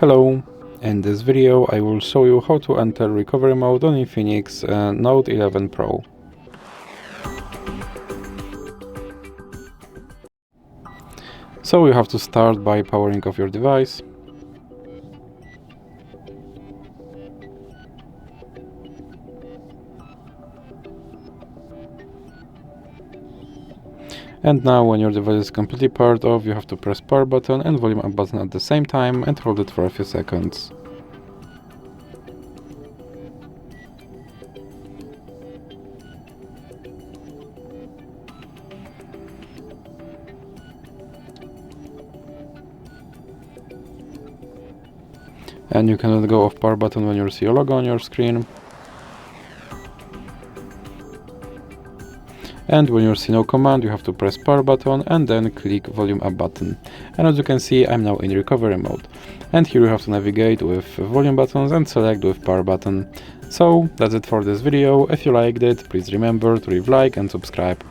Hello, in this video I will show you how to enter recovery mode on INFINIX Note 11 Pro. So you have to start by powering off your device. And now when your device is completely powered off, you have to press power button and volume up button at the same time and hold it for a few seconds. And you can let go of power button when you see a logo on your screen. And when you see no command, you have to press power button and then click volume up button. And as you can see, I'm now in recovery mode. And here you have to navigate with volume buttons and select with power button. So that's it for this video. If you liked it, please remember to leave a like and subscribe.